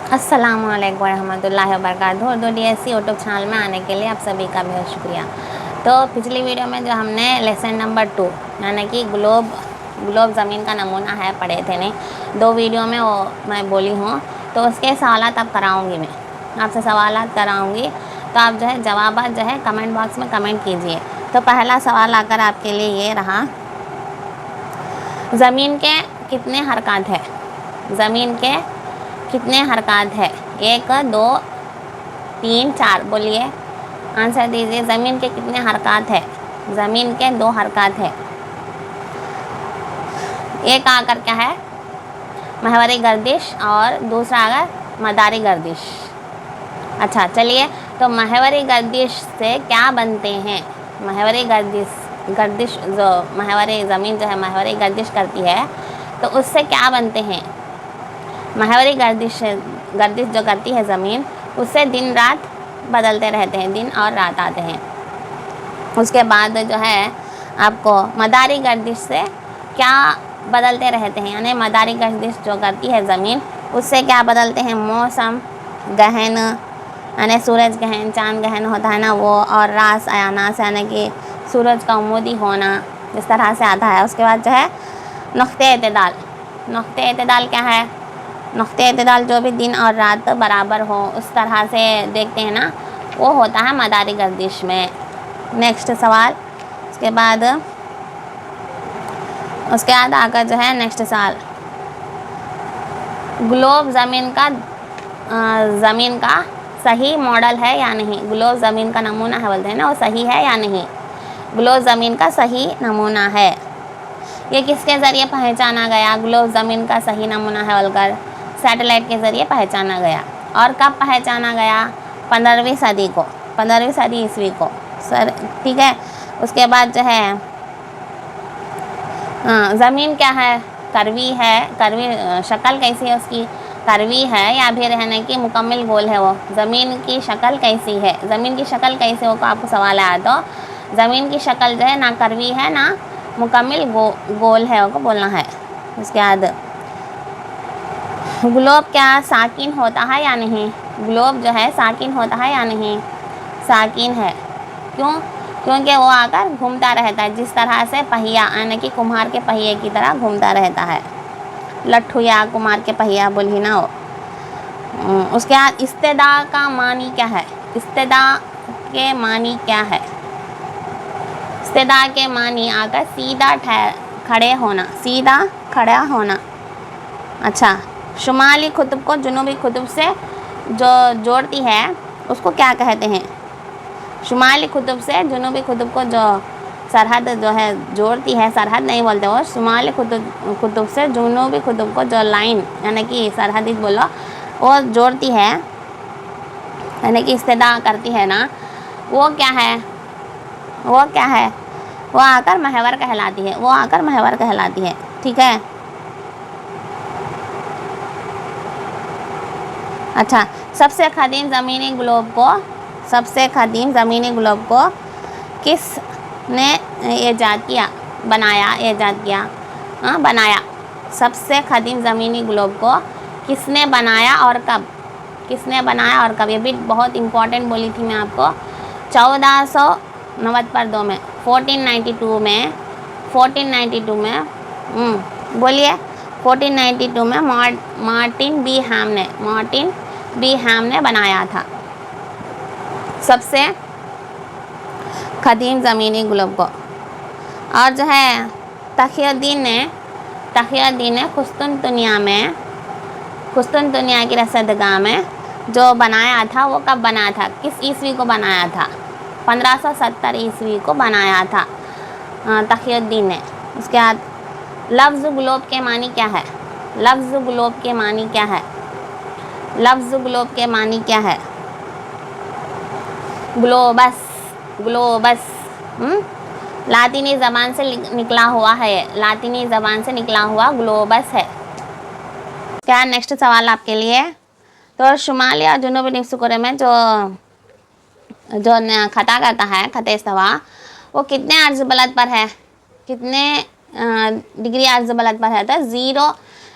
अस्सलामुअलैकुम वरहमतुल्लाहि वबरकातुहू। Urdu DSC YouTube channel में आने के लिए आप सभी का बहुत शुक्रिया। तो पिछली वीडियो में जो हमने लेसन नंबर 2 यानी कि ग्लोब ज़मीन का नमूना है पढ़े थे नहीं, 2 वीडियो में वो मैं बोली हूँ। तो उसके सवालात अब कराऊँगी, मैं आपसे सवालात कराऊँगी, तो आप जो है जवाब जो है कमेंट बॉक्स में कमेंट कीजिए। तो पहला सवाल आकर आपके लिए ये रहा, ज़मीन के कितने हरकत है? ज़मीन के कितने हरकत है? 1 2 3 4 बोलिए, आंसर दीजिए। ज़मीन के कितने हरकत है? ज़मीन के 2 हरकत है। एक आकर क्या है? महवरी गर्दिश और दूसरा आकर मदारी गर्दिश। अच्छा चलिए, तो महवरी गर्दिश से क्या बनते हैं? महवरी गर्दिश जो महवरी ज़मीन जो है महवरी गर्दिश करती है, तो उससे क्या बनते हैं? महवरी गर्दिश जो करती है ज़मीन, उससे दिन रात बदलते रहते हैं, दिन और रात आते हैं। उसके बाद जो है आपको मदारी गर्दिश से क्या बदलते रहते हैं, यानी मदारी गर्दिश जो करती है ज़मीन, उससे क्या बदलते हैं? मौसम, गहन यानी सूरज गहन, चाँद गहन होता है ना वो, और रास अयानास यानी कि सूरज का उमूदी होना, इस तरह से आता है। उसके बाद जो है नुक़्ते एतदाल। नुक़्ते एतदाल क्या है? नुक़्ते एतदाल जो भी दिन और रात बराबर हो उस तरह से देखते हैं ना, वो होता है मदारी गर्दिश में। नेक्स्ट सवाल, उसके बाद आकर जो है नेक्स्ट सवाल, ग्लोब ज़मीन का सही मॉडल है या नहीं? ग्लोब ज़मीन का नमूना है बोलते हैं ना, वो सही है या नहीं? ग्लोब ज़मीन का सही नमूना है। ये किसके ज़रिए पहचाना गया? ग्लोब ज़मीन का सही नमूना है बोलकर सैटेलाइट के ज़रिए पहचाना गया। और कब पहचाना गया? 15वीं सदी को, 15वीं सदी ईस्वी को सर, ठीक है। उसके बाद जो है ज़मीन क्या है? करवी है। करवी शक्ल कैसी है उसकी? करवी है या फिर है ना कि मुकम्मल गोल है? वो ज़मीन की शक्ल कैसी है? ज़मीन की शक्ल कैसे हो, आपको सवाल आया तो ज़मीन की शक्ल जो है ना करवी है ना मुकम्मल गोल है, वो को बोलना है। उसके बाद ग्लोब क्या साकिन होता है या नहीं? ग्लोब जो है साकिन होता है या नहीं? साकिन है। क्यों? क्योंकि वो आकर घूमता रहता है, जिस तरह से पहिया यानी कि कुम्हार के पहिए की तरह घूमता रहता है। लट्ठू या कुम्हार के पहिया बोली ना वो। उसके बाद इस्तेदा का मानी क्या है? इस्तेदा के मानी क्या है? इस्तेदा के मानी आकर सीधा खड़े होना, सीधा खड़ा होना। अच्छा, शुमाली कुतुब को जुनूबी कुतुब से जो जोड़ती है उसको क्या कहते हैं? शुमाली कुतुब से जुनूबी कुतुब को जो सरहद जो है जोड़ती है, सरहद नहीं बोलते वो, शुमाली कुतुब से जुनूबी कुतुब को जो लाइन यानी कि सरहदी बोलो वो जोड़ती है, यानी कि इस्तेदा करती है ना, वो क्या है? वो क्या है? वो आकर महवर कहलाती है। वो आकर महवर कहलाती है, ठीक है। अच्छा, सबसे कदीम ज़मीनी ग्लोब को किसने ईजाद किया? बनाया। सबसे कदीम ज़मीनी ग्लोब को किसने बनाया और कब? किसने बनाया और कब? ये भी बहुत इम्पोर्टेंट बोली थी मैं आपको। 1492 में, 1492 में बोलिए, 1492 में मार्टिन बी हैम ने बनाया था सबसे कदीम ज़मीनी ग्लोब को। और जो है तक़ियुद्दीन ने कुस्तुनतुनिया की रसदगाह में जो बनाया था, वो कब बनाया था? किस ईस्वी को बनाया था? 1570 ईस्वी को बनाया था तक़ियुद्दीन ने। उसके बाद लफ्ज़ ग्लोब के मानी क्या है? लफ्ज़ ग्लोब के मानी क्या है? लफ्ज़ ग्लोब के मानी क्या है? ग्लोबस लातीनी ज़बान से निकला हुआ है। लातीनी ज़बान से निकला हुआ ग्लोबस है। क्या नेक्स्ट सवाल आपके लिए, तो शुमाली और जुनूबी निफ्स कुरे में जो खता करता है, खते इस्तवा, वो कितने अर्ज़ बलद पर है? कितने डिग्री अर्ज़ बलद पर है? तो 0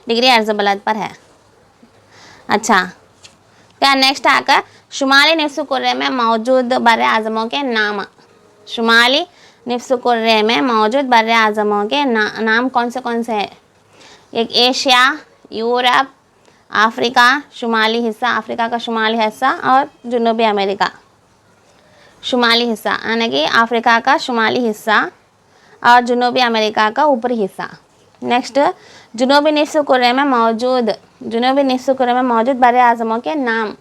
डिग्री अर्ज़ बलद पर है। अच्छा, क्या नेक्स्ट आकर शुमाली निफ्स कुर्रे में मौजूद बर्रे आज़मों के नाम। शुमाली निफ्स कुर्रे में मौजूद बर्रे आज़मों के नाम कौन से हैं? एक एशिया, यूरोप, अफ्रीका शुमाली हिस्सा, अफ्रीका का शुमाली हिस्सा और जनूबी अमेरिका शुमाली हिस्सा, यानी कि अफ्रीका का शुमाली हिस्सा और जनूबी अमेरिका का ऊपरी हिस्सा। नेक्स्ट जनूबी निफ्स कुर्रे में मौजूद बर्रे आज़मों के नाम।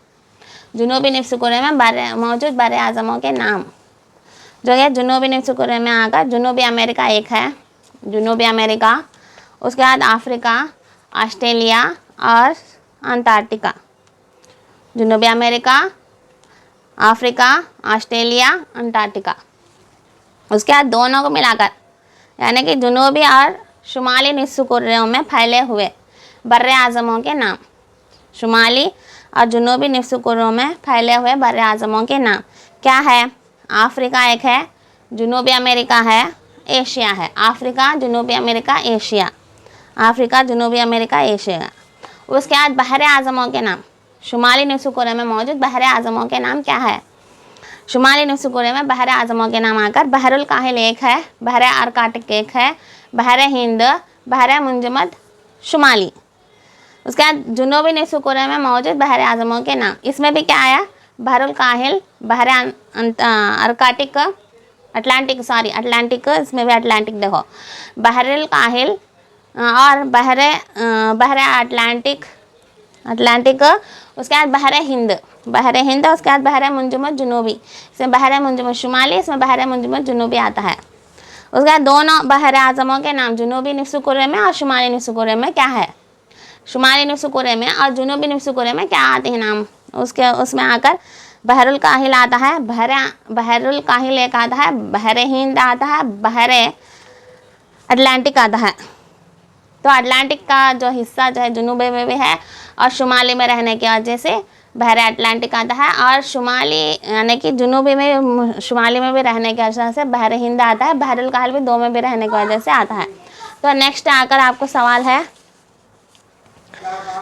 जनूबी निफ्स कुर्रे में मौजूद बर्रे आज़मों के नाम जो है जनूबी निफ्स कुर्रे में आकर जनूबी अमेरिका एक है, जनूबी अमेरिका, उसके बाद अफ्रीका, ऑस्ट्रेलिया और अंटार्कटिका। जनूबी अमेरिका, अफ्रीका, ऑस्ट्रेलिया, अंटार्कटिका। उसके बाद दोनों को मिलाकर यानी कि जनूबी और शुमाली निफ्स कुर्रों में फैले हुए बर्रे आज़मों के नाम। शुमाली और जनूबी निफ्स कुर्रों में फैले हुए बर्रे आज़मों के नाम क्या है? अफ्रीका एक है, जनूबी अमेरिका है, एशिया है। अफ्रीका, जनूबी अमेरिका, एशिया। अफ्रीका, जनूबी अमेरिका, एशिया। उसके बाद बहरे आज़मों के नाम। शुमाली निफ्स कुर्रे में मौजूद बहरे आज़मों के नाम क्या है? शुमाली निफ्स कुर्रे में बहरे आज़मों के नाम आकर बहरुल काहिल एक है, बहरे आर्कटिक एक है, बहरे हिंद, बहरे मुंजमद शुमाली। उसके बाद जनूबी निफ्स कुर्रे में मौजूद बहरे आज़मों के नाम, इसमें भी क्या आया? बहरुल काहिल, बहरे आर्कटिक, अटलांटिक, इसमें भी अटलांटिक देखो, बहरुल काहिल और बहरे अटलांटिक, उसके बाद बहरे हिंद, उसके बाद बहरे मुंजमद जनूबी, इसमें बहरे मुंजमद शुमाली, इसमें बहरे मुंजमद जनूबी आता है। उसके बाद दोनों बहरे आज़मों के नाम जनूबी निफ्स कुर्रे में और शुमाली निफ्स कुर्रे में क्या है? शुमाली निफ्स कुर्रे में और जनूबी निफ्स कुर्रे में क्या आते हैं नाम? उसमें आकर बहरुल काहिल आता है, बहरुल काहिल एक आता है, बहरे हिंद आता है, बहरे अटलांटिक आता है। तो अटलांटिक का जो हिस्सा जो है जनूबी में भी है और शुमाली में रहने की वजह से बहरे अटलांटिक आता है, और शुमाली यानी कि जनूबी में शुमाली में भी रहने की वजह से बहरे हिंद आता है, बहरुल काहिल भी दो में भी रहने की वजह से आता है। तो नेक्स्ट आकर आपको सवाल है,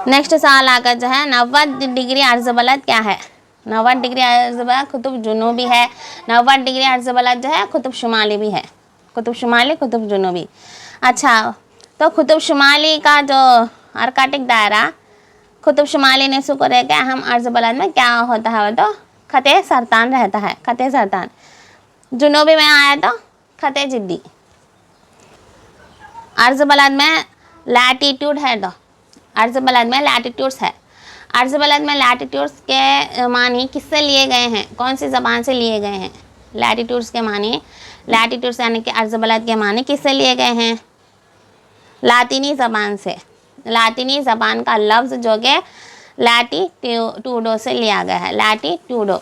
नेक्स्ट सवाल आकर जो है 90 डिग्री अर्ज़ बलद क्या है? 90 डिग्री अर्ज़ बलद कुतुब जनूबी है, 90 डिग्री अर्ज़ बलद जो है कुतुब शुमाली भी है, कुतुब शुमाली, कुतुब जनूबी। अच्छा, तो कुतुब शुमाली का जो आर्कटिक दायरा कुतुब शुमाली निफ्स कुर्रे के अहम अर्ज़ बलद में क्या होता है? वो तो खते सरतान रहता है, खते सरतान। जनूबी में आया तो खते जिद्दी। अर्ज़ बलद में लैटिट्यूड है, तो अर्ज़ बलद में लैटिट्यूड्स है। अर्ज़ बलद में लैटिट्यूड्स के मानी किससे लिए गए हैं? कौन सी ज़बान से लिए गए हैं? लैटिट्यूड्स के मानी, लैटिट्यूड्स यानी कि अर्ज़ बलद के मानी किससे लिए गए हैं? लातिनी ज़बान से। लातिनी ज़बान का लफ्ज़ जो कि लैटिट्यूडो से लिया गया है, लैटिट्यूडो।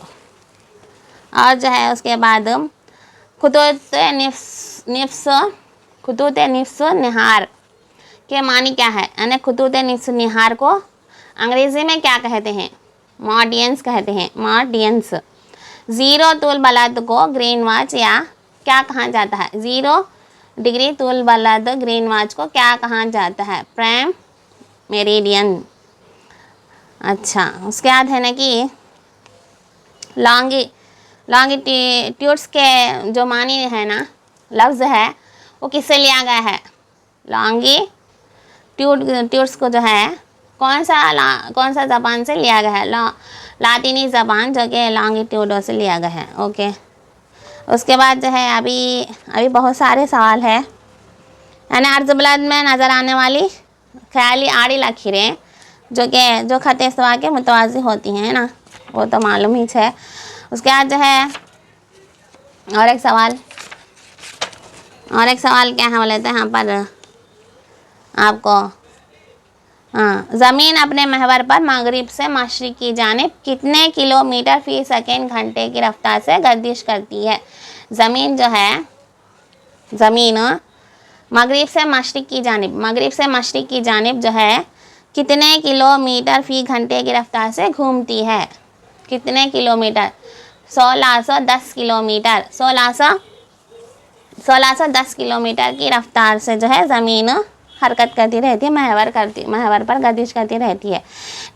और जो है उसके बाद खुतूत निफ्स निहार के मानी क्या है? यानी खुतूत निफ्स निहार को अंग्रेज़ी में क्या कहते हैं? मॉडियंस कहते हैं, मॉडियंस। ज़ीरो तुल बलद को ग्रीन वॉच या क्या कहा जाता है? 0 डिग्री तुल बलद ग्रीन वॉच को क्या कहा जाता है? Prime meridian. अच्छा, उसके बाद है ना कि लॉन्गिट्यूड्स के जो मानी है ना लफ्ज़ है वो किससे लिया गया है? लॉन्गिट्यूड्स को जो है कौन सा ज़बान से लिया गया है? लातिनी ज़बान जो कि लॉन्गिट्यूडो से लिया गया है। ओके, उसके बाद जो है अभी बहुत सारे सवाल है, यानी अर्ज़ बलद में नज़र आने वाली ख्याली आड़ी लकीरें जो खत इस्तिवा के मुतवाज़ी होती हैं ना, वो तो मालूम ही है। उसके बाद जो है और एक सवाल क्या है बोले तो यहाँ पर आपको, हाँ, ज़मीन अपने महवर पर मगरिब से मशरिक़ की जानिब कितने किलोमीटर फ़ी सेकंड घंटे की रफ्तार से गर्दिश करती है? ज़मीन जो है, ज़मीन मगरिब से मशरिक़ की जानिब जो है कितने किलोमीटर फ़ी घंटे की रफ्तार से घूमती है? कितने किलोमीटर? 1610 किलोमीटर। 1610 किलोमीटर की रफ्तार से जो है ज़मीन हरकत करती रहती है, महवर पर गर्दिश करती रहती है।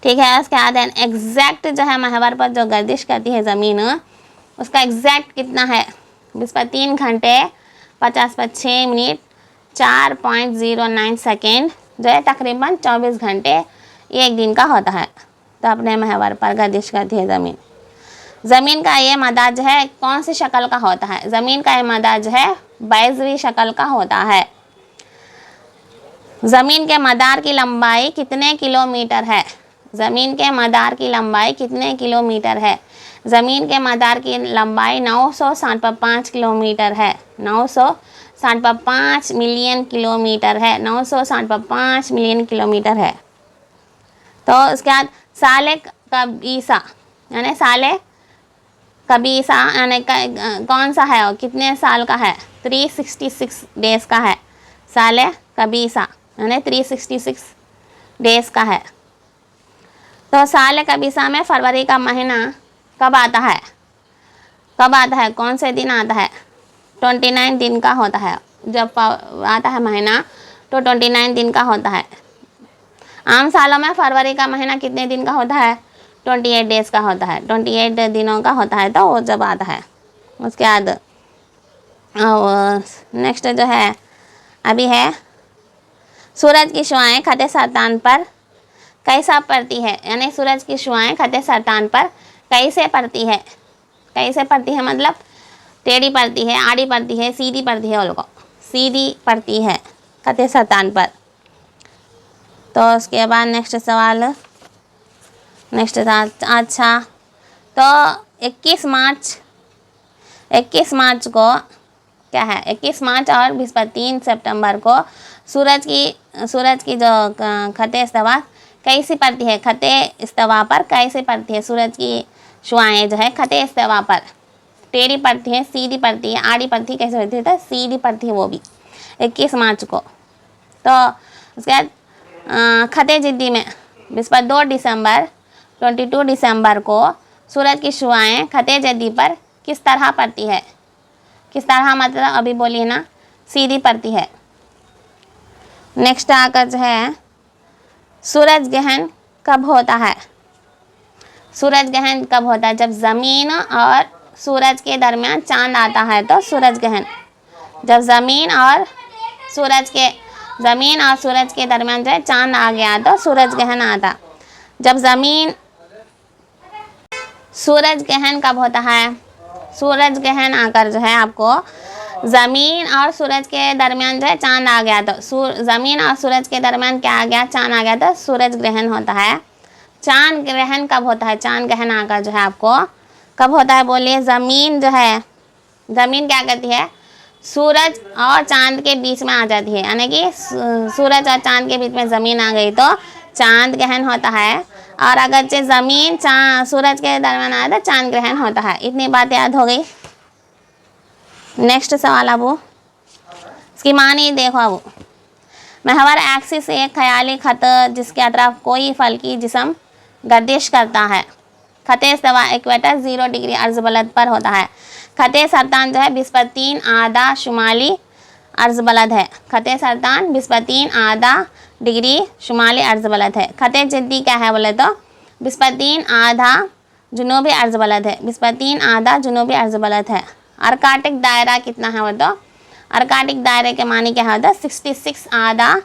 ठीक है, उसके बाद एग्जैक्ट जो है महवर पर जो गर्दिश करती है ज़मीन, उसका एग्जैक्ट कितना है? जिस पर 3 घंटे 50 मिनट 4.09 सेकेंड जो है तकरीबन 24 घंटे 1 दिन का होता है। तो अपने महवर पर गर्दिश करती है ज़मीन। ज़मीन का ये मदार जो है कौन सी शक्ल का होता है? ज़मीन का ये मदार जो है बैज़वी शक्ल का होता है। ज़मीन के मदार की लंबाई कितने किलोमीटर है? ज़मीन के मदार की लंबाई कितने किलोमीटर है? ज़मीन के मदार की लंबाई 965 किलोमीटर है। 965 मिलियन किलोमीटर है। 965 मिलियन किलोमीटर है। तो उसके बाद साले कबीसा यानी साले कबीसा यानी कौन सा है और कितने साल का है? 366 डेज़ का है। साले कबीसा यानी 366 डेज़ का है। तो साले कबीसा में फरवरी का महीना कब आता है? कब आता है? कौन से दिन आता है? 29 दिन का होता है। जब आता है महीना तो 29 दिन का होता है। आम सालों में फरवरी का महीना कितने दिन का होता है? 28 डेज़ का होता है। 28 दिनों का होता है तो वो जब आता है। उसके बाद नेक्स्ट जो है अभी है सूरज की शुआएं खते सरतान पर कैसा पड़ती है? यानी सूरज की शुआएं खते सरतान पर कैसे पड़ती है? कैसे पड़ती है मतलब टेढ़ी पड़ती है, आड़ी पड़ती है, सीधी पड़ती है? उनको सीधी पड़ती है खते सरतान पर। तो उसके बाद नेक्स्ट सवाल अच्छा, तो 21 मार्च को क्या है? 21 मार्च और 3 सितंबर को सूरज की जो खते इस्तवा कैसी पड़ती है? खते इस्तवा पर कैसे पड़ती है? सूरज की शुआएं जो है खते इस्तवा पर टेढ़ी पड़ती है, सीधी पड़ती है, आड़ी पड़ती है, कैसे पड़ती है? तो सीधी पड़ती है वो भी 21 मार्च को। तो उसके बाद खते जिद्दी में 2 दिसंबर 22 दिसंबर को सूरज की शुआएं खते जद्दी पर किस तरह पड़ती है? किस तरह मतलब अभी बोलिए ना, सीधी पड़ती है। नेक्स्ट आकर जो है सूरज ग्रहण कब होता है? सूरज ग्रहण कब होता है? जब ज़मीन और सूरज के दरमियान चांद आता है तो सूरज ग्रहण। जब ज़मीन और सूरज के दरमियान जो है चांद आ गया तो सूरज ग्रहण आता। जब सूरज ग्रहण कब होता है? सूरज ग्रहण आकर जो है आपको ज़मीन और सूरज के दरमियान जो है चांद आ गया तो ज़मीन और सूरज के दरमियान क्या आ गया? चांद आ गया तो सूरज ग्रहण होता है। चांद ग्रहण कब होता है? चांद ग्रहण आकर जो है आपको कब होता है बोलिए? ज़मीन क्या करती है? सूरज और चांद के बीच में आ जाती है, यानी कि सूरज और चांद के बीच में ज़मीन आ गई तो चांद ग्रहण होता है। और अगर जो ज़मीन सूरज के दरमियान आया तो चांद ग्रहण होता है। इतनी बात याद हो गई। नेक्स्ट सवाल अब इसकी मानी देखो। अब महवर एक्सिस एक ख्याली खत जिसके अतराफ कोई फल्की जिस्म गर्दिश करता है। खते इस्तवा इक्वेटर 0 डिग्री अर्ज बलद पर होता है। खते सरतान जो है 20 आधा शुमाली अर्ज बलद है। खते सरतान 20 आधा डिग्री शुमाली अर्ज बलद है। खते जिद्दी क्या है बोले तो 20 आधा जुनूबी अर्ज बलद है। 20 आधा जुनूबी अर्ज बलद है। अर्काटिक दायरा कितना है वो तो अर्काटिक दायरे के मानी क्या है तो 66 आधा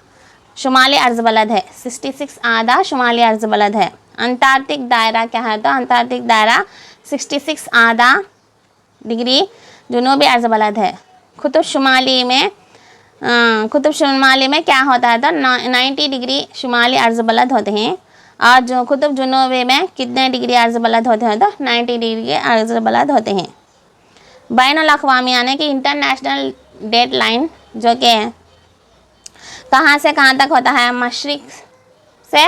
शुमाली अर्ज बलद है। 66 आधा शुमाली अर्ज बलद है। अंटार्कटिक दायरा क्या है तो अंटार्कटिक दायरा 66 आधा डिग्री जुनूबी अर्ज बलद है। कुतुब शुमाली में क्या होता है तो 90 डिग्री शुमाली अर्ज बलद होते हैं। और जो कुतुब जुनूबी में कितने डिग्री अर्ज बलद होते हैं तो 90 डिग्री अर्ज बलद होते हैं। बैनुल अक़वामी यानी कि इंटरनेशनल डेट लाइन जो कि कहाँ से कहाँ तक होता है? मशरिक़ से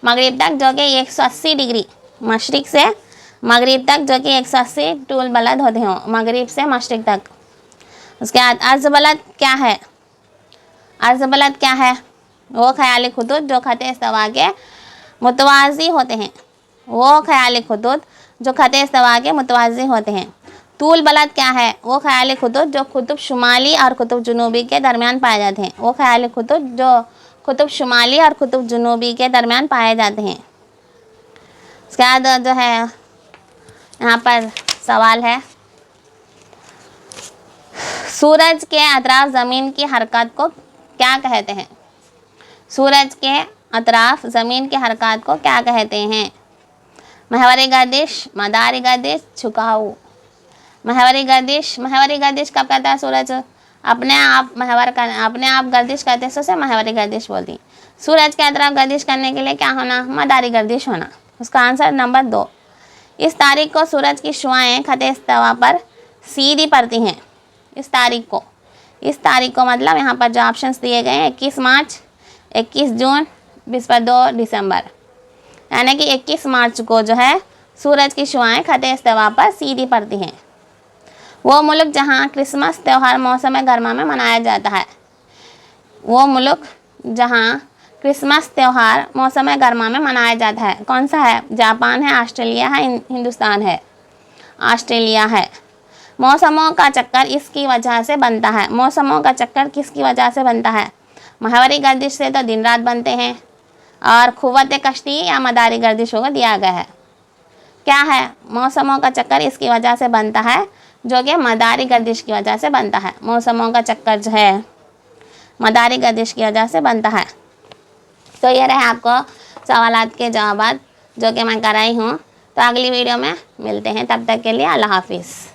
मगरिब तक जो कि 180 डिग्री, मशरिक़ से मगरिब तक जो कि 180 टूल बलद होते हों, मगरिब से मशरिक़ तक। उसके बाद अर्ज बलद क्या है? अर्ज बलद क्या है? वो ख्याली खुतूत जो खते इस्तवा के मुतवाज़ी होते हैं। वो ख्याली खुतूत जो खते इस्तवा के मुतवाज़ी होते हैं। तूल बलद क्या है? वो ख्याली खुतूत जो कुतुब शुमाली और कुतुब जुनूबी के दरमियान पाए जाते हैं। वो ख्याली खुतूत जो कुतुब शुमाली और कुतुब जुनूबी के दरमियान पाए जाते हैं। उसके बाद जो है यहाँ पर सवाल है, सूरज के अतराफ ज़मीन की हरकत को क्या कहते हैं? सूरज के अतराफ ज़मीन की हरकत को क्या कहते हैं? महवरी गर्दिश, मदारी गर्दिश, झुकाव। महवरी गर्दिश, महवरी गर्दिश कब करता है सूरज? अपने आप गर्दिश करते हैं, उसे महवरी गर्दिश बोलती। सूरज के अतराफ गर्दिश करने के लिए क्या होना? मदारी गर्दिश होना। उसका आंसर नंबर 2। इस तारीख को सूरज की शुआएं खते इस्तवा पर सीधी पड़ती हैं। इस तारीख को मतलब यहाँ पर जो ऑप्शंस दिए गए हैं 21 मार्च, 21 जून, 22 दिसंबर, यानी कि 21 मार्च को जो है सूरज की शुआएं खते इस्तवा पर सीधी पड़ती हैं। वो मुल्क जहाँ क्रिसमस त्यौहार मौसम गर्मा में मनाया जाता है, वो मुल्क जहाँ क्रिसमस त्यौहार मौसम गर्मा में मनाया जाता है, कौन सा है? जापान है, ऑस्ट्रेलिया है, हिंदुस्तान है? ऑस्ट्रेलिया है। मौसमों का चक्कर इसकी वजह से बनता है। मौसमों का चक्कर किसकी वजह से बनता है? महवरी गर्दिश से तो दिन रात बनते हैं, और खुवत कश्ती या मदारी गर्दिशों को दिया गया है। क्या है? मौसमों का चक्कर इसकी वजह से बनता है, जो कि मदारी गर्दिश की वजह से बनता है। मौसमों का चक्कर जो है मदारी गर्दिश की वजह से बनता है। तो ये रहे आपको सवालात के जवाब जो कि मैं कराई हूँ। तो अगली वीडियो में मिलते हैं, तब तक के लिए अल्लाह हाफिज़।